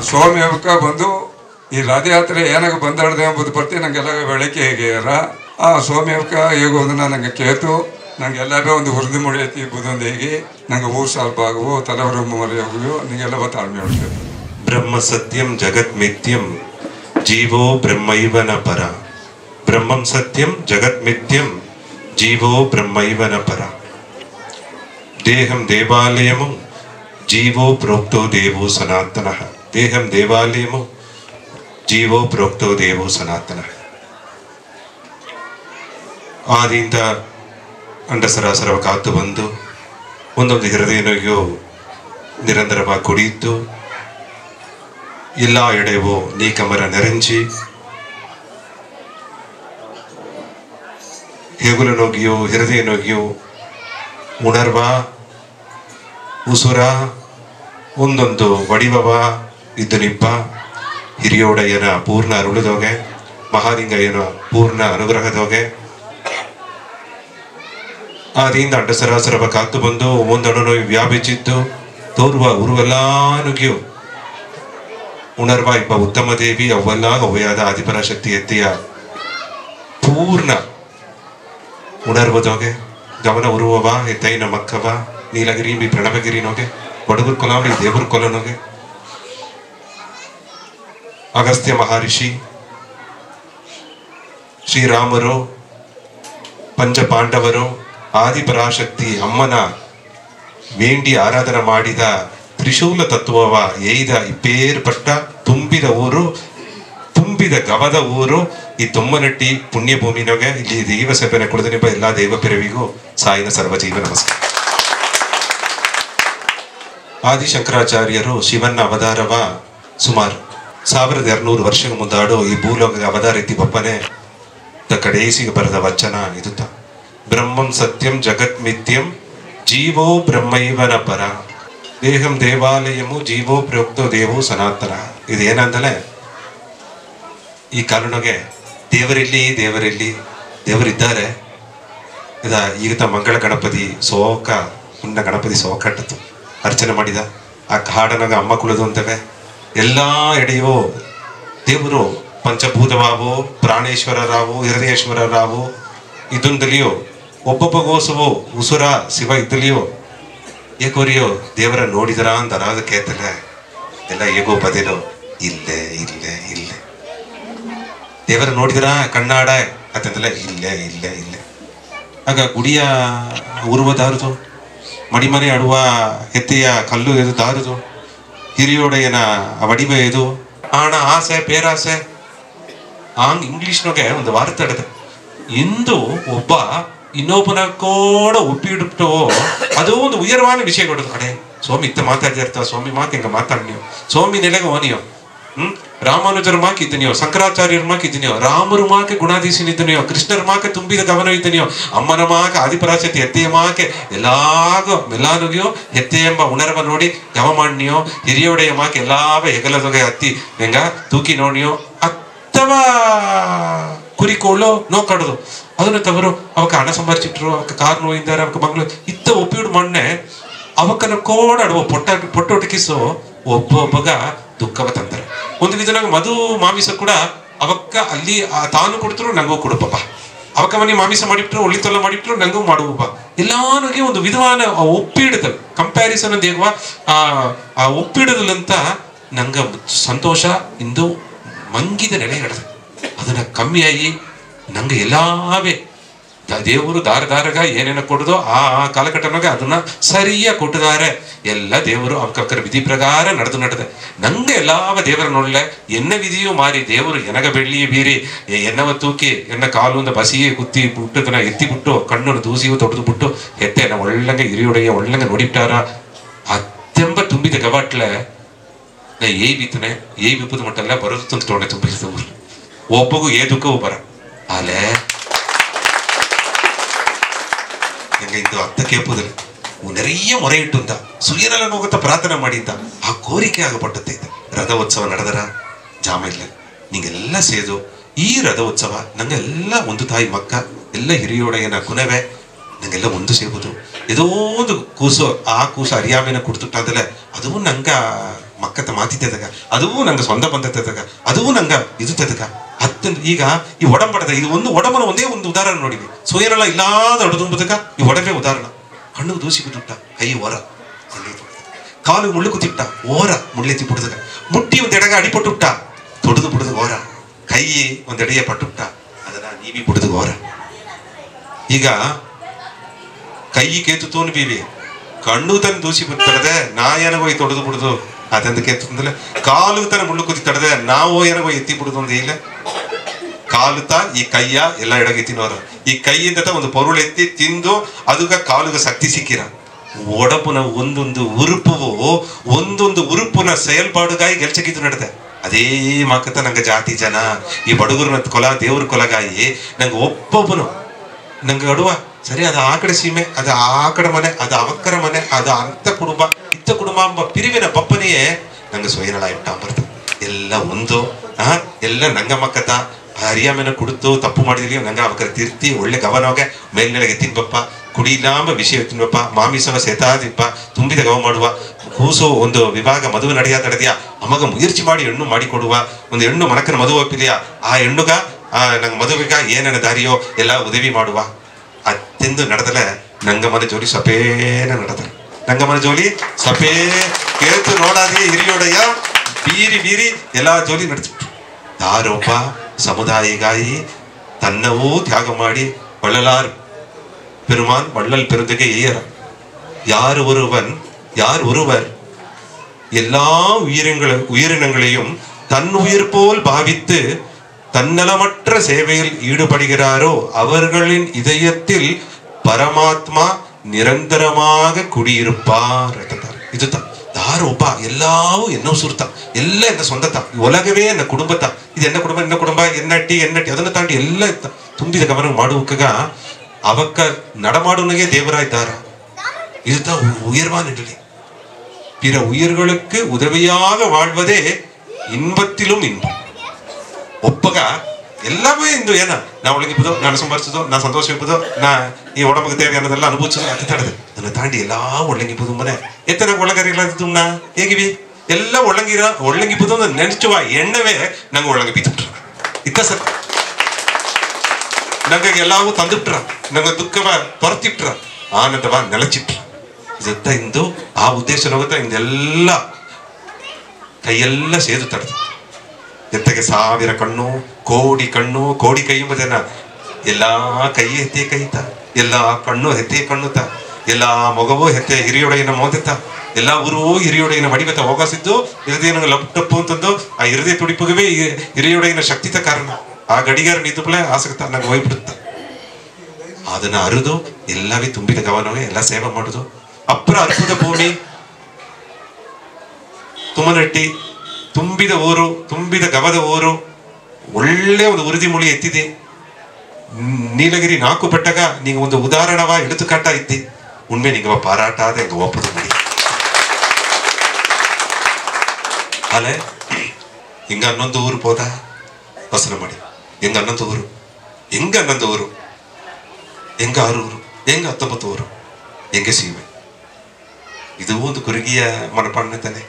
ಸ್ವಾಮಿಯವಕ್ಕ ಬಂದು ಈ ರಥಯಾತ್ರೆ ಏನಾಗ ಬಂದಾಡ್ದೆ ಎಂಬುದು ಬರ್ತಿ ನಂಗೆಲ್ಲ ಬೆಳಗ್ಗೆ ಹೇಗೆಯರ ಆ ಸ್ವಾಮಿಯವಕ್ಕ ಹೇಗೋದನ್ನ ನಂಗೆ ಕೇತು ನಂಗೆಲ್ಲವೇ ಒಂದು ಹುರಿದು ಮುಡಿಯತಿ ಬುದೊಂದು ಹೇಗೆ ನಂಗೆ ಊರು ಸ್ವಲ್ಪ ಆಗುವು ತಲೆವರು ಮರೆಯಾಗುವು ನಿಂಗೆಲ್ಲ ತಾಳ್ಮೆ ಹೊಡ್ತೇವೆ. ಬ್ರಹ್ಮ ಸತ್ಯಂ ಜಗತ್ ಮಿಥ್ಯಂ ಜೀವೋ ಬ್ರಹ್ಮೈವನ ಪರ. ಬ್ರಹ್ಮಂ ಸತ್ಯಂ ಜಗತ್ ಮಿಥ್ಯಂ ಜೀವೋ ಬ್ರಹ್ಮೈವನ ಪರ. ದೇಹಂ ದೇವಾಲಯಮು ಜೀವೋ ಪ್ರೋಕ್ತೋ ದೇವೋ ಸನಾತನಃ. ದೇಹಂ ದೇವಾಲಯಮು ಜೀವೋ ಪ್ರೋಕ್ತೋ ದೇವೋ ಸನಾತನಃ. ಆದಿಂದ ಅಂಡಸರಾಸರವ ಕಾತು ಬಂದು ಒಂದೊಂದು ಹೃದಯನಿಗೂ ನಿರಂತರವಾಗಿ ಕುಡಿಯಿತು ಎಲ್ಲ ಎಡೆವೋ ನೀ ಕಮರ ನೆರಂಚಿ ಹೆಗುಲನೋಗಿಯೋ ಹೃದಯನೋಗಿಯೋ ಉಣರ್ವ ಉಸುರ ಒಂದೊಂದು ವಡಿವವ ಇದ್ದು ನಿಪ್ಪ ಹಿರಿಯೋಡಯ್ಯನ ಪೂರ್ಣ ಅರುಳದೋಗೆ ಮಹಾಲಿಂಗಯ್ಯನ ಪೂರ್ಣ ಅನುಗ್ರಹದೋಗೆ ಆದಿಂದ ಅಂಡಸರಾಸರವ ಕಾತು ಬಂದು ಒಂದೊಂದು ವ್ಯಾಪಿಸಿದ್ದು ತೋರುವ ಉರುವೆಲ್ಲಾನುಗಿಯು ಉಣರ್ವ ಇಬ್ಬ ಉತ್ತಮ ದೇವಿ ಅವ್ವಲ್ಲ ಅವ್ವೆಯಾದ ಆದಿಪರಾಶಕ್ತಿ ಎತ್ತೆಯ ಪೂರ್ಣ ಉಣರ್ವದೋಗೆ ಗಮನ ಉರುವವ ಎತ್ತೈನ ಮಕ್ಕವ ನೀಲಗಿರಿ ಬಿ ಪ್ರಣವಗಿರಿನೋಗೆ ಬಡಗುರ್ ಕೊಲಾಂಬಿ ದೇವರ ಕೊಲನೋಗೆ ಅಗಸ್ತ್ಯ ಮಹರ್ಷಿ ಶ್ರೀರಾಮರು ಪಂಚ ಪಾಂಡವರು ಆದಿಪರಾಶಕ್ತಿ ಅಮ್ಮನ ವೇಂಡಿ ಆರಾಧನೆ ಮಾಡಿದ ತ್ರಿಶೂಲ ತತ್ವವ ಏಯ್ದ ಇಪ್ಪೇರ್ಪಟ್ಟ ತುಂಬಿದ ಊರು ತುಂಬಿದ ಗವದ ಊರು ಈ ತುಮ್ಮನಟ್ಟಿ ಪುಣ್ಯ ಭೂಮಿನೊಗೆ ಇಲ್ಲಿ ದೈವ ಸೇವೆನ ಕುಡಿದನಿಬ್ಬ ಎಲ್ಲಾ ದೈವ ಪಿರವಿಗೂ ಸಾಯಿನ ಸರ್ವಜೀವ ನಮಸ್ಕಾರ. ಆದಿಶಂಕರಾಚಾರ್ಯರು ಶಿವನ ಅವತಾರವ ಸುಮಾರು 1200 ವರ್ಷಗಳ ಮುಂದಾಡು ಈ ಭೂಲೋಕ ಅವತಾರಿತಿ ಬಪ್ಪನೆ ಕಡೇಸಿಗೆ ಬರೆದ ವಚನ ಇದು. ಬ್ರಹ್ಮಂ ಸತ್ಯಂ ಜಗತ್ ಮಿಥ್ಯಂ ಜೀವೋ ಬ್ರಹ್ಮೈವನ ಪರ. ದೇಹಂ ದೇವಾಲಯಮು ಜೀವೋ ಪ್ರೋಕ್ತೋ ದೇವೋ ಸನಾತನ. ಇದು ಏನಂತಲೇ ಈ ಕಾರಣಗೆ ದೇವರಿಲ್ಲಿ ದೇವರಿದ್ದಾರೆ. ಇದ ಈಗ ಮಂಗಳ ಗಣಪತಿ ಸೋಕ ಪುಣ್ಯ ಗಣಪತಿ ಸೋಕಟ್ಟತು ಅರ್ಚನೆ ಮಾಡಿದ ಆ ಹಾಡನಾಗ ಅಮ್ಮ ಕುಳದು ಅಂತವೆ ಎಲ್ಲಾ ಎಡೆಯೋ ದೇವರು ಪಂಚಭೂತವಾವು ಪ್ರಾಣೇಶ್ವರರಾವು ಹೃದಯೇಶ್ವರರಾವು ಇದೊಂದಲಿಯೋ ಒಬ್ಬೊಬ್ಬಗೋಸುವು ಉಸುರ ಶಿವ ಇದ್ದಲಿಯೋ ಏಕೋರಿಯೋ ದೇವರ ನೋಡಿದರ ಅಂತಾರ ಅದು ಕೇತಲೆ ಎಲ್ಲ ಹೇಗೋ ಬದಿಲೋ ಇಲ್ಲೇ ಇಲ್ಲೇ ಇಲ್ಲೇ ದೇವರ ನೋಡಿದರ ಕಣ್ಣಾಡ ಅತ್ತಂದಲ್ಲ ಇಲ್ಲೇ ಇಲ್ಲೇ ಇಲ್ಲೇ. ಆಗ ಗುಡಿಯ ಉರುವ ದಾರುದು ಮಡಿಮನೆ ಆಡುವ ಹೆತ್ತೆಯ ಕಲ್ಲು ಎದು ದಾರುದು ಹಿರಿಯೋಡೆಯನ ವಡಿಬೆ ಇದು ಆಣ ಆಸೆ ಪೇರಾಸೆ ಆಂಗ್ ಇಂಗ್ಲಿಷ್ನೊಗೆ ಒಂದು ವಾರ್ತೆ ಆಡದೆ ಇಂದು ಒಬ್ಬ ಇನ್ನೊಬ್ಬನ ಕೂಡ ಒಪ್ಪಿಡ್ಬಿಟ್ಟು ಅದು ಒಂದು ಉಯರ್ವಾನ ವಿಷಯ ಕೊಡೋದು. ಅಡೆ ಸ್ವಾಮಿ ಇತ್ತ ಮಾತಾಡ್ತಿರ್ತಾವ ಸ್ವಾಮಿ ಮಾತು ಹಿಂಗ ಮಾತಾಡ್ ನೀವು ಸ್ವಾಮಿ ನೆಲೆಗೆ ಓನಿಯೋ ರಾಮಾನುಜರ ಮಾಕೆ ಇದ್ದನಿಯೋ ಸಂಕರಾಚಾರ್ಯರ ಮಾಕೆ ಇದ್ದನಿಯೋ ರಾಮರು ಮಾಕೆ ಗುಣಾಧೀಶನಿದ್ದನಿಯೋ ಕೃಷ್ಣರ ಮಾಕೆ ತುಂಬಿದ ಗಮನ ಇದ್ದನಿಯೋ ಅಮ್ಮನ ಮಾಕೆ ಆದಿಪರಾಶಕ್ತಿ ಎತ್ತೆಯ ಮಾಕೆ ಎಲ್ಲಾಗೋ ಮೆಲ್ಲಾನುಗಿಯೋ ಎತ್ತೆ ಎಂಬ ಉಣರ್ವ ನೋಡಿ ಗಮ ಮಾಡಿನಿಯೋ ಹಿರಿಯೋಡೆಯ ಮಾಕೆ ಎಲ್ಲಾವ ಹೆಗಲದೊಗೆ ಹತ್ತಿ ಹೆಂಗ ತೂಕಿ ನೋಡಿಯೋ ಅಥವಾ ಕುರಿಕೋಳು ನೋಕಡುದು ಅದನ್ನ ತವರು ಅವಕ್ಕೆ ಹಣ ಸಂಭಾರಿಸಿಟ್ರು ಅವಕ್ಕೆ ಕಾರ್ ನೋಯಿದ್ದಾರೆ ಅವಕ್ಕೆ ಮಂಗ್ಳು ಇತ್ತ ಒಪ್ಪಿಡು ಮಣ್ಣೆ ಅವಕ್ಕನ ಕೋಡಾಡುವ ಪೊಟ್ಟೊಟಕಿಸೋ ಒಬ್ಬೊಬ್ಬಗ ದುಃಖವ ತಂತಾರೆ. ಒಂದು ವಿಧನಾಗ ಮಧು ಮಾಮಿಸ ಕೂಡ ಅವಕ್ಕ ಅಲ್ಲಿ ತಾನು ಕೊಡ್ತರು ನಂಗೂ ಕೊಡುಪಪ್ಪ ಅವಕ್ಕ ಮನೆ ಮಾಮಿಸ ಮಾಡಿಬಿಟ್ರು ಒಳ್ಳಿತೊಲ್ಲ ಮಾಡಿಬಿಟ್ರು ನಂಗೂ ಮಾಡುವಪ್ಪ ಎಲ್ಲಾನಿಗೆ ಒಂದು ವಿಧವಾನ ಒಪ್ಪಿಡದಲ್ ಕಂಪ್ಯಾರಿಸನ್ ಅಂತ ಹೇಗುವ ಆ ಒಪ್ಪಿಡದಲ್ಲಂತ ನಂಗ ಸಂತೋಷ ಇಂದು ಮಂಗಿದ ನೆಲೆ ಹಿಡ್ದೆ ಅದನ್ನ ಕಮ್ಮಿಯಾಗಿ ನಂಗೆ ಎಲ್ಲಾವೇ ದೇವರು ದಾರಗ ಏನೇನ ಕೊಡುದೋ ಆ ಕಾಲಘಟ್ಟನಾಗ ಅದನ್ನ ಸರಿಯಾಗಿ ಕೊಟ್ಟಿದ್ದಾರೆ. ಎಲ್ಲ ದೇವರು ಅವಕ್ಕರ ವಿಧಿ ಪ್ರಕಾರ ನಡೆದೆ ನಂಗೆ ಎಲ್ಲಾವ ದೇವರ ನೋಡ್ಲೆ ಎನ್ನ ವಿಧಿಯೂ ಮಾರಿ ದೇವರು ಎನಗ ಬೆಳ್ಳಿಯೇ ಬೀರಿ ಎನ್ನವ ತೂಕಿ ಎನ್ನ ಕಾಲುಂದ ಬಸಿಯೇ ಕುತ್ತಿ ಬಿಟ್ಟದನ್ನ ಎತ್ತಿ ಬಿಟ್ಟು ಕಣ್ಣನ್ನು ದೂಸಿಯೂ ತೊಡೆದು ಬಿಟ್ಟು ಎತ್ತೆನ ಒಳ್ಳಂಗೆ ಹಿರಿಯುಡೆಯ ಒಳ್ಳಂಗೆ ನೋಡಿಬಿಟ್ಟಾರ. ಅತ್ಯಂಬ ತುಂಬಿದ ಗವಾಟ್ಲೆ ನಾ ಬಿತ್ತನೆ ವಿಪ್ಪದ ಮಟ್ಟಲ್ಲ ಬರೋದು ತಂದು ತೊಗೊಂಡೆ ತುಂಬಿಸಿದ ಊರು ಒಬ್ಬಗೂ ದುಃಖವೂ ಬರ ಆಲೆ ಹೆಂಗೈತು ಅತ್ತ ಕೇಪುದಿಲ್ಲ ನೆರೆಯ ಮೊರೆ ಇಟ್ಟುಂತ ಸುಯರೆಲ್ಲ ಹೋಗುತ್ತಾ ಪ್ರಾರ್ಥನೆ ಮಾಡಿದ್ದ ಆ ಕೋರಿಕೆ ಆಗಪಟ್ಟೈತೆ. ರಥೋತ್ಸವ ನಡೆದರ ಜಾಮ ಇಲ್ಲ ನಿಂಗೆಲ್ಲ ಸೇದು ಈ ರಥೋತ್ಸವ ನಂಗೆಲ್ಲ ಒಂದು ತಾಯಿ ಮಕ್ಕ ಎಲ್ಲ ಹಿರಿಯೋಡೆಯನ ಕುನವೆ ನಂಗೆಲ್ಲ ಒಂದು ಸೇಬೋದು. ಏದೋ ಒಂದು ಕೂಸು ಆ ಕೂಸು ಅರಿಯಾಮೇನ ಕುಡ್ತುಟ್ಟಾದಲೆ ಅದು ನಂಗ ಮಕ್ಕತ್ತ ಮಾತಿದ್ದದಾಗ ಅದೂ ನಂಗೆ ಸ್ವಂತ ಬಂದದಾಗ ಅದೂ ನಂಗೆ ಇದು ತದಗ ಅತ್ತಂದು ಈಗ ಈ ಒಡಂಬಡದ ಇದು ಒಂದು ಒಡಂಬನ ಒಂದೇ ಒಂದು ಉದಾಹರಣೆ ನೋಡಿವಿ ಸೋಯನಲ್ಲ ಇಲ್ಲಾದ ಅಡುದುಂಬುದಗ ಈ ಒಡಂಬೆ ಉದಾಹರಣೆ ಕಣ್ಣು ದೂಸಿ ಬಿಟ್ಟುಟ್ಟ ಕೈ ಹೊರ ಕಾಲು ಮುಳ್ಳು ಕುತ್ತಿಟ್ಟ ಓರ ಮುಳ್ಳೆತ್ತಿ ಬಿಡುದಾಗ ಮುಟ್ಟಿ ಒಂದು ಎಡಗ ಅಡಿಪಟ್ಟುಟ್ಟ ತೊಡೆದು ಬಿಡುದು ಓರ ಕೈ ಒಂದೆಡೆಗೆ ಪಟ್ಟುಟ್ಟ ಅದನ್ನ ನೀವಿ ಬಿಡುದು ಓರ ಈಗ ಕೈ ಕೇತು ತೋನು ಬೀವಿ ಕಣ್ಣು ತನ್ನ ದೂಸಿ ಬಿಡ್ತಡದೆ ನಾ ಏನಗೋಯ್ ತೊಡೆದು ಬಿಡುದು ಅದಂದ ಕೇತು ತಂದಲೆ ಕಾಲು ತನ ಮುಳ್ಳು ಕುತ್ತಿ ತಡದೆ ನಾವು ಏನಗೋಯ್ ಎತ್ತಿ ಬಿಡುದು ಒಂದು ಇಲ್ಲ ಕಾಲುತ ಈ ಕೈಯ ಎಲ್ಲ ಎಡಗೆ ತಿನ್ನೋರ ಈ ಕೈಯಿಂದ ಒಂದು ಪೊರುಳು ಎತ್ತಿ ತಿಂದು ಅದಗ ಕಾಲುಗ ಶಕ್ತಿ ಸಿಕ್ಕಿರ ಒಡಪುನ ಒಂದೊಂದು ಉರುಪುನ செயல்பாடுಗಾಯಿ ಗೆಲ್ಚಕಿದ್ದು ನಡೆದೆ ಅದೇ ಮಾಕತ್ತ ನಂಗೆ ಜಾತಿ ಜನ ಈ ಬಡಗುರನ ಕೊಲ ದೇವ್ರ ಕೊಲಗಾಯಿ ನಂಗೆ ಒಬ್ಬೊಬ್ಬನು ನಂಗೆ ಅಡುವ ಸರಿ ಅದು ಆ ಕಡೆ ಸೀಮೆ ಅದು ಆ ಕಡೆ ಮನೆ ಅದು ಅವಕ್ಕರ ಮನೆ ಅದು ಅಂತ ಕುಟುಂಬ ಇತ್ತ ಕುಟುಂಬ ಎಂಬ ಪಿರಿವಿನ ಬಪ್ಪನೆಯೇ ನಂಗೆ ಸೊಯ್ಯನಳ ಇಟ್ಟ ಬರ್ತದೆ ಎಲ್ಲ ಒಂದು ಎಲ್ಲ ನಂಗ ಮಕ್ಕತ್ತ ಹರಿಯಾಮೆನ ಕುಡಿತು ತಪ್ಪು ಮಾಡಿದ್ರಿ ನಂಗೆ ಅವಕ್ಕರ ತಿರ್ತಿ ಒಳ್ಳೆ ಗವನೋಗೆ ಮೇಲ್ನೆಲೆಗೆ ತಿನ್ಬಪ್ಪ ಕುಡಿಲಾಂಬ ವಿಷಯ ತಿನ್ಬಪ್ಪ ಮಾಮಿಸವ ಸೇತಾದಿಪ್ಪ ತುಂಬಿದ ಗವ ಮಾಡುವ ಕೂಸು ಒಂದು ವಿಭಾಗ ಮದುವೆ ನಡೆಯಾ ಅಮಗ ಮುಗಿರ್ಚಿ ಮಾಡಿ ಹೆಣ್ಣು ಮಾಡಿಕೊಡುವ ಒಂದು ಹೆಣ್ಣು ಮನಕನ ಮದುವೆ ಒಪ್ಪಿಲಿಯಾ ಆ ಹೆಣ್ಣುಗ ನಂಗೆ ಮದುವೆಗ ಏನೇನ ದಾರಿಯೋ ಎಲ್ಲ ಉದವಿ ಮಾಡುವ ಅತ್ತೆಂದು ನಡೆದಲೆ ನಂಗ ಮನೆ ಜೋಲಿ ಸಪೇನ ನಡೆದ ನಂಗ ಮನೆ ಜೋಲಿ ಸಪೇ ಕೇತು ನೋಡಾದಿ ಹಿರಿಯೋಡಯ್ಯ ಬೀರಿ ಎಲ್ಲಾ ಜೋಲಿ ನಡೆಸಿಬಿಟ್ರು ಯಾರೊಬ್ಬ ಸಮುದಾಯಿಗಾಯಿ ತನ್ನವೂ ತ್ಯಾಗ ಮಾಡಿ வள்ளலார் பெருமான் வள்ளல் பெருந்தகை ஏற யார் ஒருவர் எல்லா உயிரினங்களையும் தன் உயிர் போல் பாவித்து தன்னலமற்ற சேவையில் ஈடுபடுகிறாரோ அவர்களின் இதயத்தில் பரமாத்மா நிரந்தரமாக குடியிருப்பார் இதுதான் யார் ಒಬ್ಬ ಎಲ್ಲವೂ ಎನ್ನೋ ಸುರ್ತ ಎಲ್ಲ ಎನ್ನ ಸ್ವಂತತ ಒಲಗವೇ ಎನ್ನ ಕುಟುಂಬತ ಇದು ಎನ್ನ ಕುಟುಂಬ ಎನ್ನಟ್ಟಿ ಅದನ್ನು ತಾಂಡಿ ಎಲ್ಲ ತುಂಬಿದ ಗಮನ ಮಾಡುವಕ್ಕಾಗ ಅವಕ್ಕ நடமாடுனகே தேவராய்த்தார இதுதான் உயர்வான நிலை பிற உயிர்களுக்கு உதவியாக வாழ்வதே இன்பத்திலும் இன்பம் ಒಪ್ಪಗ ಎಲ್ಲವೇ ಇಂದು ಏನ ನಾ ಒಳಗಿಪ್ಪುದೋ ನಾನು ಸಂಭರಿಸೋದು ನಾ ಸಂತೋಷ ಇಪ್ಪುದೋ ನಾ ಈ ಒಡಂಬಗೆ தேவை ಅನ್ನೋದೆಲ್ಲ ಅನುಭವಿಸೋದು ಅದು ತಡದೆ ನನ್ನ ತಾಂಡಿ ಎಲ್ಲ ಒಳ್ಳಂಗಿಪ್ಪುದು ಮನೆ ಎತ್ತನ ಒಳಗರಿಗಳಾದಿತ್ತು ನಾ ಹೇಗಿವಿ ಎಲ್ಲ ಒಳ್ಳಂಗಿಪ್ಪುದು ಅಂತ ನೆನೆಸುವ ಎಣ್ಣವೇ ನಂಗೆ ಒಳ್ಳಂಗಿ ಬಿದ್ದುಬಿಟ್ರ ಇತ್ತ ಸರ್ ನಂಗೆ ಎಲ್ಲವೂ ತಂದುಬಿಟ್ರ ನಂಗೆ ದುಃಖವ ತೊರೆತಿಟ್ರ ಆನಂದವ ನೆಲಚಿಟ್ರ ಇದತ್ತ ಇಂದು ಆ ಉದ್ದೇಶ ಹೋಗುತ್ತಾ ಇಂದೆಲ್ಲ ಕೈಯೆಲ್ಲ ಸೇದು ತಡೆದು ಎತ್ತಗೆ 1000 ಕಣ್ಣು ಕೋಡಿ ಕೈ ಎಂಬುದನ್ನ ಎಲ್ಲಾ ಕೈ ಹೆತ್ತೆ ಕೈತ ಎಲ್ಲಾ ಕಣ್ಣು ಹೆತ್ತೆ ಕಣ್ಣುತ್ತ ಎಲ್ಲಾ ಮೊಗವೂ ಹೆತ್ತೆ ಹಿರಿಯೊಡೆಯನ ಮೋದೆತ್ತ ಎಲ್ಲಾ ಊರು ಹಿರಿಯೊಡೆಯನ ಮಡಿಬತ್ತ ಹೋಗಸಿದ್ದು ಹೃದಯ ಲಪ್ಟಪ್ಪು ಅಂತಂದು ಆ ಹೃದಯ ತುಡಿಪುಗವೇ ಹಿರಿಯೊಡೆಯನ ಶಕ್ತಿತ ಕಾರಣ ಆ ಗಡಿಗಾರ ನಿಂತುಪ್ಲೆ ಆಸಕ್ತ ನಂಗೆ ಹೋಗ್ಬಿಡುತ್ತ ಅದನ್ನ ಅರಿದು ಎಲ್ಲವೇ ತುಂಬಿದ ಗಮನವೇ ಎಲ್ಲ ಸೇವೆ ಮಾಡುದು ಅಪ್ಪರ ಅದ್ಭುತ ಭೂಮಿ ತುಮನಟ್ಟಿ ತುಂಬಿದ ಊರು ತುಂಬಿದ ಗವದ ಊರು ಒಳ್ಳೆ ಒಂದು ಉರಿದಿ ಮುಳಿ ಎತ್ತಿದೆ ನೀಲಗಿರಿ 4 ಬೆಟ್ಟಗ ನೀங்க ಒಂದು ಉದಾಹರಣವಾ ಎಡುತುಕಾಟ ಇದ್ದಿ ಉಣ್ಮೆ ನಿಂಗವ ಪಾರಾಟಾದ ಎಂಗ ಒಪ್ಪದು ಮುಡಿ ಅಲೆ ಹಿಂಗ ಅನ್ನೊಂದು ಊರು ಹೋದ ವಸನ ಮಾಡಿ ಹೆಂಗ ಅನ್ನೊಂದು ಊರು ಹೆಂಗ 6 ಊರು ಹೆಂಗ 19 ಊರು ಹೆಂಗ ಸೀಮೆ ಇದು ಒಂದು ಕುರುಗಿಯ ಮನಪಾಡನೆ ತಾನೆ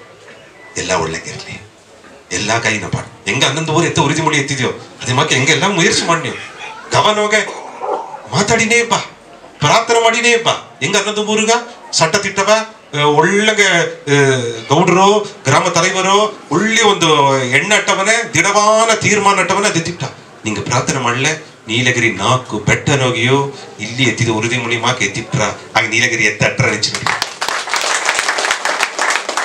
ಎಲ್ಲ ಒಳ್ಳೆಗಿರ್ಲಿ ಎಲ್ಲ ಕೈನ ಪಾಡು ಹೆಂಗ 11 ಊರು ಎತ್ತ ಉರಿದಿ ಮುಳಿ ಎತ್ತಿದ್ಯೋ ಅದೇ ಮಕ್ಕ ಹೆಂಗೆಲ್ಲ ಮುಯರ್ಸಿ ಮಾಡಿ ನೀವು ಗವನೋಗೆ ಮಾತಾಡಿನೇ ಬಾ ಪ್ರಾರ್ಥನೆ ಮಾಡಿನೇ ಬಾ ಹೆಂಗ 11 ಊರುಗ ಸಟ್ಟ ತಿಟ್ಟವ ಒಳ್ಳೆಗೆ ಗೌಡರು ಗ್ರಾಮ ತಲೈವರು ಒಳ್ಳೆ ಒಂದು ಎಣ್ಣಟ್ಟವನೇ ದಿಡವಾನ ತೀರ್ಮಾನ ಅಟ್ಟವನೇ ಅದಿಟ್ಟ ನಿಂಗೆ ಪ್ರಾರ್ಥನೆ ಮಾಡಲೆ ನೀಲಗಿರಿ 4 ಬೆಟ್ಟನೋಗಿಯೋ ಇಲ್ಲಿ ಎತ್ತಿದ ಉರಿದಿ ಮುಳಿ ಮಾಕ ಎತ್ತಿಟ್ರ ಆಗ ನೀಲಗಿರಿ ಎತ್ತ ಅಟ್ರ ನೆಚ್ಚಿನ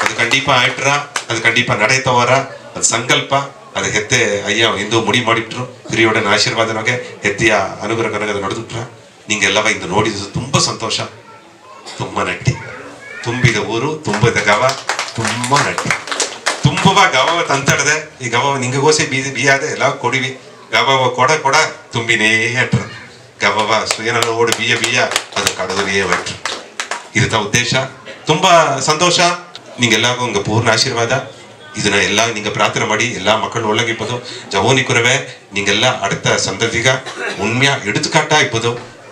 ಅದು ಕಂಡೀಪ ಆಯ್ಟ್ರ ಅದು ಕಂಡೀಪ ನಡೆಯತವರ ಅದು ಸಂಕಲ್ಪ ಅದು ಹೆತ್ತೆ ಅಯ್ಯ ಎಂದು ಮುಡಿ ಮಾಡಿಟ್ರು ಹಿರಿಯೊಡನ ಆಶೀರ್ವಾದನೋಗೆ ಹೆತ್ತೆಯ ಅನುಗ್ರಹ ಕನಗದ ನಡೆದುಟ್ರ ನಿಂಗೆಲ್ಲವ ಇಂದು ನೋಡಿದ್ದು ತುಂಬಾ ಸಂತೋಷ ತುಂಬ ನಟ್ಟಿ ತುಂಬಿದ ಊರು ತುಂಬಿದ ಗವ ತುಂಬಾ ನಟ್ಟಿ ತುಂಬವ ಗವ ತಂತಡದೆ ಈ ಗವ ನಿಂಗಗೋಸೆ ಬಿಯಾದೆ ಎಲ್ಲ ಕೊಡಿವಿ ಗವವ ಕೊಡ ತುಂಬಿನೇ ಅಟ್ರ ಗವವ ಏನ ಓಡು ಬಿಯ ಅದು ಕಡದನೇ ಹೊಟ್ರು ಇರುತ್ತ ಉದ್ದೇಶ ತುಂಬಾ ಸಂತೋಷ ನಿಂಗೆಲ್ಲರಿಗೂ ಉಂಗ ಪೂರ್ಣ ಆಶೀರ್ವಾದ ಇದನ್ನ ಎಲ್ಲ ನಿಂಗೆ ಪ್ರಾರ್ಥನೆ ಮಾಡಿ ಎಲ್ಲ ಮಕ್ಕಳು ಒಳಗಿಪ್ಪದು ಜವೋನಿ ಕುರವೆ ನಿಂಗೆಲ್ಲ அடுத்த ಸಂದರ್ಭಿಗ ಉಣ್ಮ್ಯ ಎಡುತುಕಾಟ ಇಪ್ಪದು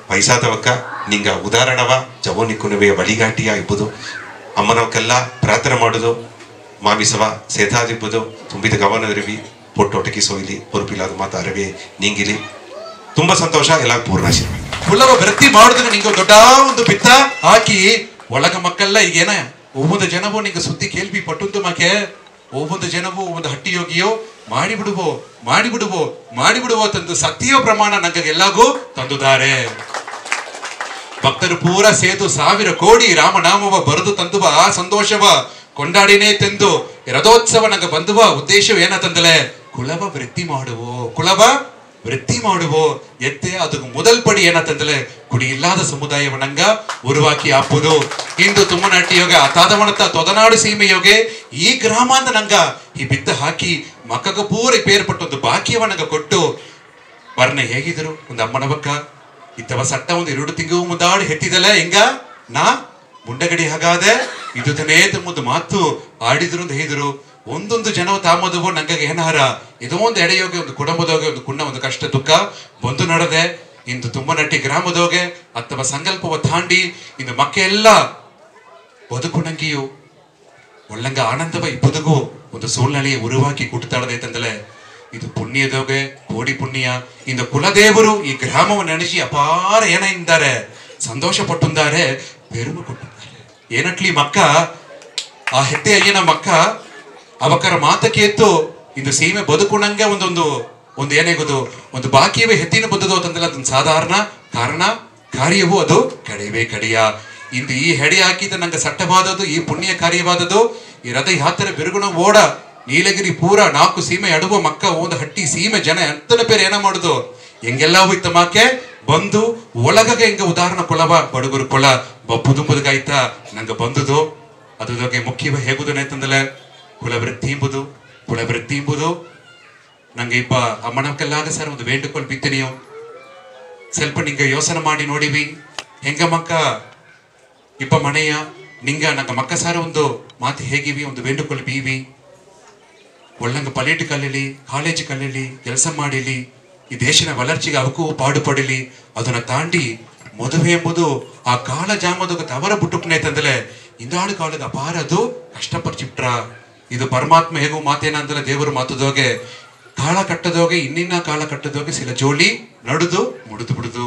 ವಯಸ್ಸಾದವಕ್ಕ ನಿಂಗ ಉದಾಹರಣವ ಜವೋನಿ ಕುನವೆಯ ಬಳಿಗಾಟಿಯ ಇಪ್ಪದು ಅಮ್ಮನವಕ್ಕೆಲ್ಲ ಪ್ರಾರ್ಥನೆ ಮಾಡುದು ಮಾಮಿಸವ ಸೇತಾದಿಬ್ಬುದು ತುಂಬಿದ ಗಮನವಿರುವಿ ಪೊಟ್ಟೊಟಕಿ ಸೋಯ್ಲಿ பொறுப்பில்லாத ಮಾತು ಅರವೇ ನೀಂಗಿಲಿ. ತುಂಬಾ ಸಂತೋಷ. ಎಲ್ಲ ಪೂರ್ಣಾಶೀರ್ವಾದ. ಕುಲವ ವೃತ್ತಿ ಮಾಡಿದ್ರೆ ನಿಂಗೆ ದೊಡ್ಡ ಒಂದು ಬಿತ್ತ ಹಾಕಿ ಒಳಗ ಮಕ್ಕಳೆಲ್ಲ ಈಗೇನ ಒಬ್ಬೊಂದು ಜನವು ನಿಂಗೆ ಸುದ್ದಿ ಕೇಳ್ಬಿ ಪಟ್ಟುಂದು ಮಾಕೆ ಒಬ್ಬೊಂದು ಜನವು ಒಂದು ಹಟ್ಟಿ ಯೋಗಿಯೋ ಮಾಡಿಬಿಡುವೋ ತಂದು ಸತ್ಯ ಪ್ರಮಾಣ ನಂಗೆಲ್ಲಾಗೂ ತಂದುದಾರೆ. ಭಕ್ತರು ಪೂರ ಸೇತು 1000 ಕೋಟಿ ರಾಮನಾಮವ ಬರೆದು ತಂದುವ ಆ ಸಂತೋಷವ ಕೊಂಡಾಡಿನೇ ತೆಂದು ರಥೋತ್ಸವ ನಂಗೆ ಬಂದುವ ಉದ್ದೇಶವ ಏನ ತಂದಲೆ ಕುಲವ ವೃತ್ತಿ ಮಾಡುವೋ ಎತ್ತೆ ಅದಕ್ಕೆ ಮೊದಲ್ ಪಡಿ ಏನ ತಂದಲೆ ಕುಡಿ ಇಲ್ಲದ ಸಮುದಾಯವನಂಗ ಉರುವಾಕಿ ಹಾಪುದು. ಇಂದು ತುಮ್ಮನಟ್ಟಿ ಯೋಗ ತಾದವಣತ ತೊದನಾಡು ಸೀಮೆ ಯೋಗೆ ಈ ಗ್ರಾಮ ಅಂತ ನಂಗ ಈ ಬಿತ್ತ ಹಾಕಿ ಮಕ್ಕಗ ಪೂರ ಪೇರ್ಪಟ್ಟೊಂದು ಬಾಕಿಯವ ನಂಗ ಕೊಟ್ಟು ಬರ್ನೆ ಹೇಗಿದ್ರು ಒಂದು ಅಮ್ಮನವಕ್ಕ ಇತ್ತವ ಸಟ್ಟ ಒಂದು 2 ತಿಂಗಳು ಮುಂದಾಡಿ ಹೆತ್ತಿದಲ್ಲ ಹೆಂಗ ನಾ ಮುಂಡಗಡಿ ಹಾಗಾದೆ ಇದು ತನೇ ತಮ್ಮದು ಮಾತು ಆಡಿದ್ರು ಅಂತ ಹೇಳಿದ್ರು. ಒಂದೊಂದು ಜನವ ತಾಮದವು ನಂಗೆ ಏನಾರ ಇದೋ ಒಂದು ಎಡೆಯೋಗೆ ಒಂದು ಕುಟುಂಬದೋಗೆ ಒಂದು ಕುಣ್ಣ ಒಂದು ಕಷ್ಟ ದುಃಖ ಬಂದು ನಡೆದೆ. ಇಂದು ತುಮ್ಮನಟ್ಟಿ ಗ್ರಾಮದೋಗೆ ಅಥವಾ ಸಂಕಲ್ಪವ ತಾಂಡಿ ಇಂದು ಮಕ್ಕ ಎಲ್ಲ ಬದುಕುಣಂಗಿಯು ಒಳ್ಳಂಗ ಆನಂದವ ಈ ಬದುಕು ಒಂದು ಸೋಲ್ನಳಿಯ ಉರುವಾಕಿ ಕುಟ್ಟುತ್ತಾಡದೆ ತಂದಲೆ ಇದು ಪುಣ್ಯದೋಗೆ ಕೋಡಿ ಪುಣ್ಯ. ಇಂದು ಕುಲದೇವರು ಈ ಗ್ರಾಮವನ್ನು ನೆನೆಸಿ ಅಪಾರ ಏನಿದ್ದಾರೆ ಸಂತೋಷ ಪಟ್ಟುಂದಾರೆ ಪೆರುಮೆ ಕೊಟ್ಟಿದ್ದಾರೆ. ಏನಟ್ಲಿ ಮಕ್ಕ ಆ ಹೆತ್ತೆ ಅಯ್ಯನ ಮಕ್ಕ ಅವಕರ ಮಾತಕ್ಕೆ ಎತ್ತು ಇಂದು ಸೀಮೆ ಬದುಕುಣಂಗೆ ಒಂದು ಏನೇಗೋದು ಒಂದು ಬಾಕಿಯವೇ ಹೆತ್ತಿನ ಬದುದು ಅಂತಂದ್ರೆ ಅದೊಂದು ಸಾಧಾರಣ ಕಾರಣ ಕಾರ್ಯವೂ ಅದು ಕಡೆಯ. ಇಂದು ಈ ಹೆಡೆ ಹಾಕಿದ ನಂಗೆ ಸಟ್ಟವಾದದ್ದು ಈ ಪುಣ್ಯ ಕಾರ್ಯವಾದದ್ದು ಈ ರಥ ಯಾತ್ರೆ ಬಿರುಗುಣ ಓಡ ನೀಲಗಿರಿ ಪೂರ 4 ಸೀಮೆ ಅಡುವ ಮಕ್ಕ ಒಂದು ಹಟ್ಟಿ ಸೀಮೆ ಜನ ಎಂತನ ಪೇರು ಏನ ಮಾಡುದು ಹೆಂಗೆಲ್ಲವೂ ಇತ್ತ ಮಾಕೆ ಬಂದು ಒಳಗಗೆ ಹಿಂಗ ಉದಾಹರಣ ಕೊಳವ ಬಡುಗರು ಕೊಳ ಬಪ್ಪುದುಂಬುದಗಾಯ್ತ ನಂಗೆ ಬಂದುದು ಅದುಗೆ ಮುಖ್ಯವ ಹೇಗುದನೆ ಅಂತಂದಲೆ ಕುಲವೃತ್ತಿ ಎಂಬುದು ನಂಗೆ ಇಪ್ಪ ಅಮ್ಮನಕ್ಕೆಲ್ಲಾಗ ಸರ್ ಒಂದು ವೇಂಡುಕೊಳ್ ಬಿತ್ತು ನೀವು ಸ್ವಲ್ಪ ನಿಂಗೆ ಯೋಚನೆ ಮಾಡಿ ನೋಡಿವಿ ಹೆಂಗ ಮಕ್ಕ ಇಪ್ಪ ಮನೆಯ ನಿಂಗ ನಂಗೆ ಮಕ್ಕ ಸಾರ ಒಂದು ಮಾತು ಹೇಗಿವಿ ಒಂದು ವೇಂಡುಕೊಳ್ ಬೀವಿ ಒಳ್ಳಂಗ ಪಲೇಟ್ ಕಲೀಲಿ ಕಾಲೇಜ್ ಕಲೀಲಿ ಕೆಲಸ ಮಾಡಿಲಿ ಈ ದೇಶದ ವಲರ್ಚಿಗೆ ಅವಕ್ಕೂ ಪಾಡು ಪಡಲಿ ಅದನ್ನ ತಾಂಡಿ ಮದುವೆ ಎಂಬುದು ಆ ಕಾಲ ಜಾಮದ ತವರ ಬುಟ್ಟುಪ್ನೆ ತಂದಲೆ ಇಂದಾಳು ಕಾಲದ ಅಪಾರ ಅದು ಕಷ್ಟಪಡಿಸಿಬಿಟ್ರ. ಇದು ಪರಮಾತ್ಮ ಹೇಗೂ ಮಾತೇನಂದ್ರೆ ದೇವರು ಮಾತದೋಗೆ ಕಾಳ ಕಟ್ಟದೋಗೆ ಇನ್ನಿನ್ನ ಕಾಲ ಕಟ್ಟದೋಗೆ ಸಿಲ ಜೋಳಿ ನಡುದು ಮುಡಿದು ಬಿಡುದು.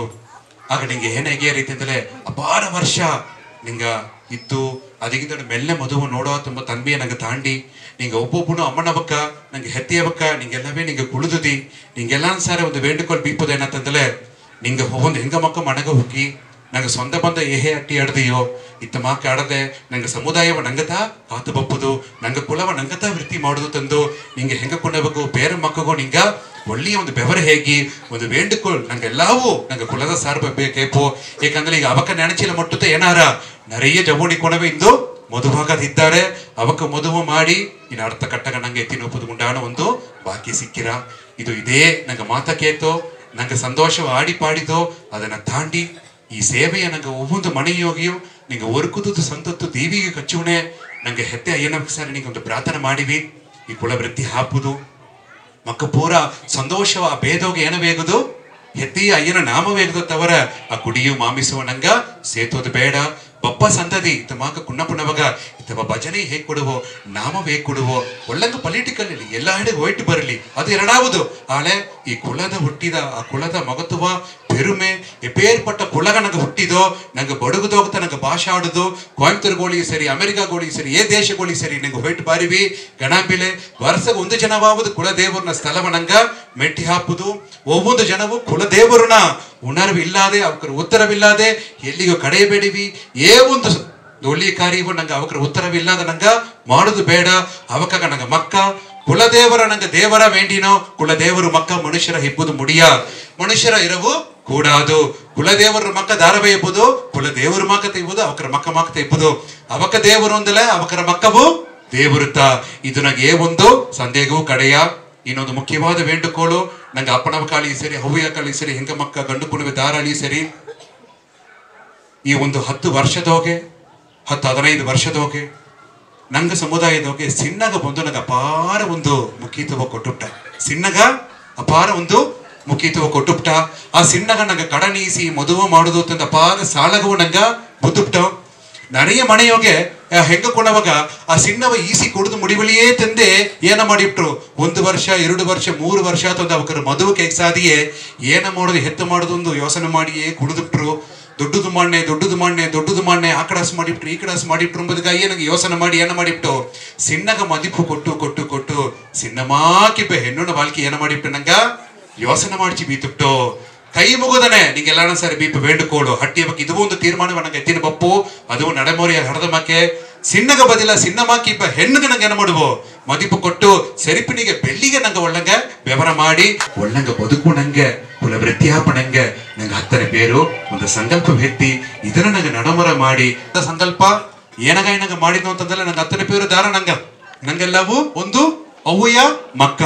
ಆಗ ನಿಂಗೆ ಏನಾಗಿಯ ರೀತಿ ಅಂತಲೇ ಅಪಾರ ವರ್ಷ ನಿಂಗ ಇತ್ತು ಅದಕ್ಕಿಂತ ಮೆಲ್ಲೆ ಮದುವೆ ನೋಡೋ ತುಂಬ ತನ್ಮೆಯ ನಂಗೆ ತಾಂಡಿ ನಿಂಗೆ ಒಬ್ಬೊಬ್ಬನು ಅಮ್ಮನವಕ್ಕ ನಂಗೆ ಹೆತ್ತಿಯವಕ್ಕ ನಿಂಗೆಲ್ಲವೇ ನಿಂಗೆ ಕುಳಿದುದಿ ನಿಂಗೆಲ್ಲ ಸಾರೆ ಒಂದು ವೇಂಡುಕೊಳ್ ಬೀಪೋದೇನಂತಂದಲೆ ನಿಂಗೆ ಒಂದು ಹೆಂಗ ಮಕ್ಕ ಮನಗ ಹುಕ್ಕಿ ನಂಗೆ ಸ್ವಂತ ಬಂದ ಏಹೆ ಅಟ್ಟಿ ಆಡ್ದೆಯೋ ಇತ್ತ ಮಾಕ ಆಡದೆ ನಂಗೆ ಸಮುದಾಯವ ನಂಗತ ಕಾತು ಬಪ್ಪುದು ನಂಗೆ ಕುಲವ ನಂಗತ ವೃತ್ತಿ ಮಾಡುದು ತಂದು ನಿಂಗೆ ಹೆಂಗ ಕೊಂಡಬೇಕು ಬೇರೆ ಮಕ್ಕಗೂ ನಿಂಗ ಒಳ್ಳೆಯ ಒಂದು ಬೆವರ ಹೇಗಿ ಒಂದು ವೇಂಡುಕೊಳ್ ನಂಗೆಲ್ಲವೂ ನಂಗೆ ಕುಲದ ಸಾರ್ ಬೇಕೇಪೋ ಏಕಂದ್ರೆ ಈಗ ಅವಕ್ಕ ನೆನಚಿಲ ಮುಟ್ಟುತ್ತೆ ಏನಾರ ನರೆಯ ಜಬೋಣಿ ಕೊಣವೆ ಇಂದು ಮದುವಾಗದಿದ್ದಾರೆ ಅವಕ್ಕ ಮದುವೆ ಮಾಡಿ ಇನ್ನು ಅರ್ಥ ಕಟ್ಟಗ ನಂಗೆ ಎತ್ತಿನೊಪ್ಪದು ಗುಂಡಾಣ ಒಂದು ಬಾಕಿ ಸಿಕ್ಕಿರ. ಇದು ಇದೇ ನಂಗೆ ಮಾತ ಕೇತೋ ನಂಗೆ ಸಂತೋಷ ಆಡಿ ಪಾಡಿದೋ ಅದನ್ನ ತಾಂಡಿ ಈ ಸೇವೆಯ ನಂಗೆ ಒಬ್ಬೊಂದು ಮನೆಯೋಗಿಯು ನಿಂಗೆ ಒರ್ಕುದು ಸಂತತ್ತು ದೇವಿಗೆ ಕಚ್ಚುವಣೆ ನಂಗೆ ಹೆತ್ತೆ ಅಯ್ಯನ ಸರ್ ನಿಂಗೆ ಒಂದು ಪ್ರಾರ್ಥನೆ ಮಾಡಿವಿ ಈ ಕುಲವೃತ್ತಿ ಹಾಪುದು ಮಕ್ಕ ಪೂರ ಸಂತೋಷವ ಆ ಭೇದೋಗೆ ಏನ ಬೇಗುದು ಹೆತ್ತಿಯ ಅಯ್ಯನ ನಾಮ ಬೇಗುದು ತವರ ಆ ಕುಡಿಯು ಮಾಮಿಸುವ ನಂಗ ಸೇತೋದು ಬೇಡ ಬಪ್ಪ ಸಂತದಿ ತಮಾಕ ಕುಣ್ಣಪುಣವಾಗ ಇತ್ತವ ಭಜನೆ ಹೇಗೆ ಕೊಡುವೋ ನಾಮ ಹೇಗೆ ಕೊಡುವೋ ಒಳ್ಳಂಗ ಪೊಲಿಟಿಕಲ್ ಎಲ್ಲ ಹೆಡೆಗೆ ಹೋಯ್ತು ಬರಲಿ ಅದು ಎರಡಾವುದು ಆಳೆ ಈ ಕುಲದ ಹುಟ್ಟಿದ ಆ ಕುಲದ ಮಗತ್ವ ಪೆರುಮೆ ಎಪೇರ್ಪಟ್ಟ ಕುಲಗ ನಂಗೆ ಹುಟ್ಟಿದೋ ನಂಗೆ ಬಡುಗುದೋಗ್ತಾ ನಂಗೆ ಭಾಷೆ ಆಡುದು ಕೊಯಂಬತ್ತೂರ್ಗೋಳಿಗೆ ಸರಿ ಅಮೆರಿಕಾಗೋಳಿಗೆ ಸರಿ ಏ ದೇಶಗೋಳಿಗೆ ಸರಿ ನಂಗೆ ಹೋಯ್ತು ಬಾರಿವಿ ಗಣಾಂಬಿಲೆ ವರ್ಷಕ್ಕೆ ಒಂದು ಜನವಾವುದು ಕುಲದೇವರನ್ನ ಸ್ಥಳವ ನಂಗ ಮೆಟ್ಟಿ ಹಾಪುದು ಒಬ್ಬೊಂದು ಜನವು ಕುಲದೇವರನ್ನ ಉಣರ್ವಿಲ್ಲದೆ ಅವಕರ ಉತ್ತರವಿಲ್ಲದೆ ಎಲ್ಲಿಗೂ ಕಡೆಯಬೇಡಿವಿ ಏ ಒಂದು ಒಳ್ಳೆಯ ಕಾರ್ಯವು ನಂಗೆ ಅವಕರ ಉತ್ತರವಿಲ್ಲದ ನಂಗ ಮಾಡುದು ಬೇಡ ಅವಕಾಗ ನಂಗ ಮಕ್ಕ ಕುಲದೇವರ ನಂಗೆ ದೇವರ ವೇಂಡಿನೋ ಕುಲದೇವರು ಮಕ್ಕ ಮನುಷ್ಯರ ಹಿಬ್ಬುದು ಮುಡಿಯ ಮನುಷ್ಯರ ಇರವು ಕೂಡಾದು ಕುಲದೇವರ ಮಕ್ಕ ದಾರವೇ ಇಬ್ಬುದು ಕುಲದೇವರು ಮಕ್ಕ ತೆಯ್ಯುವುದು ಅವಕರ ಮಕ್ಕ ಮಕ್ಕ ತೆಯ್ಯುವುದು ಅವಕ ದೇವರು ಒಂದಲ್ಲ ಅವಕರ ಮಕ್ಕವು ದೇವರುತ್ತ ಇದು ನಂಗೆ ಒಂದು ಸಂದೇಹವೂ ಕಡೆಯ. ಇನ್ನೊಂದು ಮುಖ್ಯವಾದ ವೇಂಡುಕೋಳು ನಂಗೆ ಅಪ್ಪನವ ಕಾಳಿ ಸರಿ ಹವ್ಯ ಕಾಳಿ ಸರಿ ಹೆಂಗ ಮಕ್ಕ ಗಂಡು ಕುಣವೆ ದಾರಾಳಿ ಸರಿ ಈ ಒಂದು 10 ವರ್ಷದೋಗೆ 10-15 ವರ್ಷದೋಗೆ ನಂಗೆ ಸಮುದಾಯದೋಗೆ ಸಿನ್ನಗ ಬಂದು ನಂಗೆ ಅಪಾರ ಒಂದು ಮುಖೀತವ ಕೊಟ್ಟುಬಿಟ್ಟ ಸಿನ್ನಗ ಅಪಾರ ಒಂದು ಮುಖೀತವ ಕೊಟ್ಟುಬಿಟ್ಟ ಆ ಸಿನ್ನಗ ನಂಗೆ ಕಡನೀಸಿ ಮದುವೆ ಮಾಡುದು ತಂದ ಅಪಾರ ಸಾಲಗವು ನಂಗ ಬುದ್ದುಬಿಟ್ಟ நிறைய ಮನೆಯೋಗೆ ಹೆಂಗ ಕೊಡವಾಗ ಆ ಸಿನ್ನವ ಈಸಿ ಕುಡಿದು ಮುಡಿಬಳಿಯೇ ತಂದೆ ಏನ ಮಾಡಿಬಿಟ್ರು 1 ವರ್ಷ 2 ವರ್ಷ 3 ವರ್ಷ ತಂದು ಅವಕರ ಮದುವೆ ಕೇಕ್ಸಾದಿಯೇ ಏನ ಮಾಡೋದು ಹೆತ್ತು ಮಾಡೋದೊಂದು ಯೋಚನೆ ಮಾಡಿಯೇ ಕುಡಿದ್ಬಿಟ್ರು. ದೊಡ್ಡದು ಮಾಡನೆ ಆ ಕಡಾಸ್ ಮಾಡಿಬಿಟ್ರು ಈ ಕಡಾಸ್ ಮಾಡಿಬಿಟ್ರು ಎಂಬುದಕ್ಕಾಗಿ ನನಗೆ ಯೋಚನೆ ಮಾಡಿ ಏನ ಮಾಡಿಬಿಟ್ಟು ಸಿನ್ನಗ ಮದಿಪು ಕೊಟ್ಟು ಸಿನ್ನಮಾಕಿ ಹೆಣ್ಣುನ ಬಾಲ್ಕಿ ಏನ ಮಾಡಿಬಿಟ್ಟು ನಂಗ ಯೋಚನೆ ಮಾಡಿಸಿ ಬೀತುಬಿಟ್ಟು ಕೈ ಮುಗುದನೆ ನಿಂಗೆಲ್ಲ ಸರಿ ಬೀಪ ಬೇಂಡುಕೋಳು ಹಟ್ಟಿ ಬಗ್ಗೆ ಇದು ಒಂದು ತೀರ್ಮಾನ ನಂಗೆ ಎತ್ತಿನ ಬಪ್ಪು ಅದು ನಡೆಮೋರಿಯ ಹಡದ ಮಕ್ಕೆ ಸಿನ್ನಗ ಬದಿಲ ಸಿನ್ನಮಾಕಿ ಹೆಣ್ಣುಗ ನಂಗೆ ಏನ ಮಾಡುವು ಮದಿಪು ಕೊಟ್ಟು ಸೆರಿಪಿನಿಗೆ ಬೆಳ್ಳಿಗೆ ನಂಗೆ ಒಳ್ಳಂಗ ವ್ಯವಹಾರ ಮಾಡಿ ಒಳ್ಳಂಗ ಬದುಕು ನಂಗೆ ಕುಲ ವೃತ್ತಿಯಾಪಣಂಗೆ ನಂಗೆ 10ನೇ ಬೇರು ಒಂದು ಸಂಕಲ್ಪ ವ್ಯಕ್ತಿ ಇದನ್ನ ನಂಗೆ ನಡಮರ ಮಾಡಿ ಸಂಕಲ್ಪ ಏನಾಗ ಮಾಡಿದ್ನು ಅಂತಂದ್ರೆ ನಂಗೆ 10ನೇ ಬೇರು ದಾರ ನಂಗೆಲ್ಲವೂ ಒಂದು ಅವ್ವಯ್ಯ ಮಕ್ಕ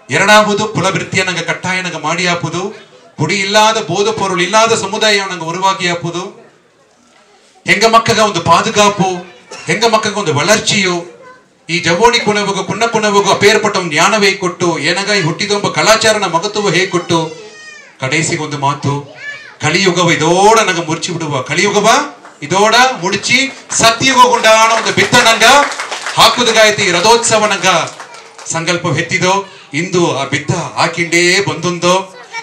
ಎರಡಾವುದು ಕುಲವೃತ್ತಿಯ ನಂಗೆ ಕಟ್ಟಾಯ ನಂಗೆ ಮಾಡಿ ಹಾಪುದು ಕುಡಿ ಇಲ್ಲದ ಬೋಧ ಪೊರುಳು ಇಲ್ಲದ ಸಮುದಾಯ ನಂಗೆ ಉರುವಾಗಿ ಹಾಪುದು ಹೆಂಗ ಮಕ್ಕಗ ಒಂದು ಪಾದುಗಾಪು ಹೆಂಗ ಮಕ್ಕಗ ಒಂದು ವಳರ್ಚಿಯು ಈ ಜವೋಣಿ ಕುಣವಗು ಕುಣ್ಣ ಕುಣವಗು ಅಪೇರ್ಪಟ್ಟ ಒಂದು ಜ್ಞಾನವೇ ಕೊಟ್ಟು ಏನಾಗ ಈ ಹುಟ್ಟಿದೊಬ್ಬ ಕಲಾಚಾರನ ಮಗತ್ವ ಹೇಗೆ ಕೊಟ್ಟು ಕಡೇಸಿಗೊಂದು ಮಾತು ಕಲಿಯುಗವ ಇದೋಡ ನಂಗೆ ಮುರ್ಚಿ ಬಿಡುವ ಕಲಿಯುಗವ ಇದೋಡ ಮುಡಿಚಿ ಸತ್ಯುಗ ಗುಂಡಾಣ ಒಂದು ಬಿತ್ತ ನಂಗ ಹಾಕುದಗಾಯ್ತಿ ರಥೋತ್ಸವ ನಂಗ ಸಂಕಲ್ಪ ಹೆತ್ತಿದೋ ಇಂದು ಆ ಬಿತ್ತ ಹಾಕಿಂಡೇ ಬಂದೊಂದೋ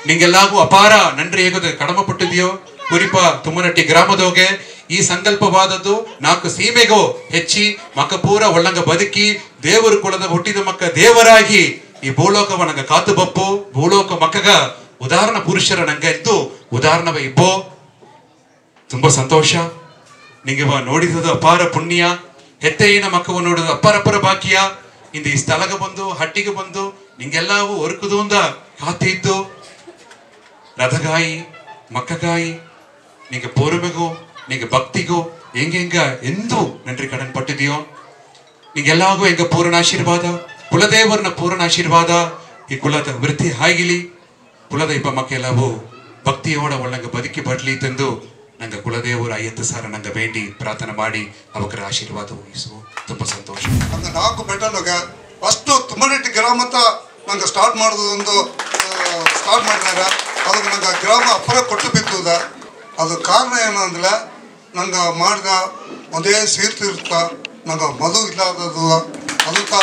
ನಿಂಗೆಲ್ಲಾಗೂ ಅಪಾರ ನನ್ರಿ ಹೇಗೋದು ಕಡಮ ಪಟ್ಟಿದೆಯೋ ಕುರಿಪ ತುಮ್ಮನಟ್ಟಿ ಗ್ರಾಮದೋಗೆ ಈ ಸಂಕಲ್ಪವಾದದ್ದು 4 ಸೀಮೆಗೂ ಹೆಚ್ಚಿ ಮಕ್ಕ ಪೂರ ಒಳ್ಳಂಗ ಬದುಕಿ ದೇವರು ಕುಲದ ಹುಟ್ಟಿದ ಮಕ್ಕ ದೇವರಾಗಿ ಈ ಭೂಲೋಕವ ನಂಗ ಕಾತು ಬಪ್ಪು ಭೂಲೋಕ ಮಕ್ಕಗ ಉದಾಹರಣ ಪುರುಷರ ನಂಗ ಇದ್ದು ಉದಾಹರಣವ ಇಬ್ಬೋ ತುಂಬಾ ಸಂತೋಷ ನಿಂಗೆ ನೋಡಿದ ಅಪಾರ ಪುಣ್ಯ ಹೆತ್ತೆಯಿನ ಮಕ್ಕವ ನೋಡಿದ ಅಪಾರಪರ ಬಾಕಿಯ ಇಂದು ಈ ಸ್ಥಳಗ ಬಂದು ಹಟ್ಟಿಗೆ ಬಂದು ನಿಂಗೆಲ್ಲವೂ ಒರ್ಕುದು ಅಂದ ಕಾತಿದ್ದು ರಥಗಾಯಿ ಮಕ್ಕಗಾಯಿ ನಿಂಗೆ ಪೋರುಮೆಗೂ ನಿಂಗೆ ಭಕ್ತಿಗೂ ಹೆಂಗ ಎಂದು ನನ್ರಿ ಕಡನ್ ಪಟ್ಟಿದೆಯೋ ನಿಂಗೆಲ್ಲಾಗೂ ಹೆಂಗ ಪೂರ್ಣ ಆಶೀರ್ವಾದ ಕುಲದೇವರನ ಪೂರ್ಣ ಆಶೀರ್ವಾದ ಈ ಕುಲದ ವೃತ್ತಿ ಆಗಿಲಿ ಕುಲದ ಇಬ್ಬ ಮಕ್ಕೆಲ್ಲವೂ ಭಕ್ತಿಯೋಡ ಒಳ್ಳಂಗ ಬದುಕಿ ಬಡ್ಲಿ ತಂದು ನಂಗೆ ಕುಲದೇವರು 50 ಸಾರ ನಂಗೆ ಬೇಡಿ ಪ್ರಾರ್ಥನೆ ಮಾಡಿ ಅವಕರ ಆಶೀರ್ವಾದ ವಹಿಸುವ ತುಂಬಾ ಸಂತೋಷ. ನಂಗೆ 4 ಬೆಟ್ಟಲ್ಲಾಗ ಫಸ್ಟ್ ತುಮ್ಮನಟ್ಟಿ ಗ್ರಾಮದ ನಂಗೆ ಸ್ಟಾರ್ಟ್ ಮಾಡೋದೊಂದು ಸ್ಟಾರ್ಟ್ ಮಾಡಿದಾಗ ಅದಕ್ಕೆ ನಂಗೆ ಗ್ರಾಮ ಅಪ್ಪರ ಕೊಟ್ಟು ಬಿತ್ತುದ ಅದು ಕಾರಣ ಏನಂದ್ರೆ ನಂಗೆ ಮಾಡಿದ ಒಂದೇ ಸೀರ್ತಿರ್ತ ನಂಗೆ ಮದುವೆ ಇಲ್ಲದದು ಅದಕ್ಕೆ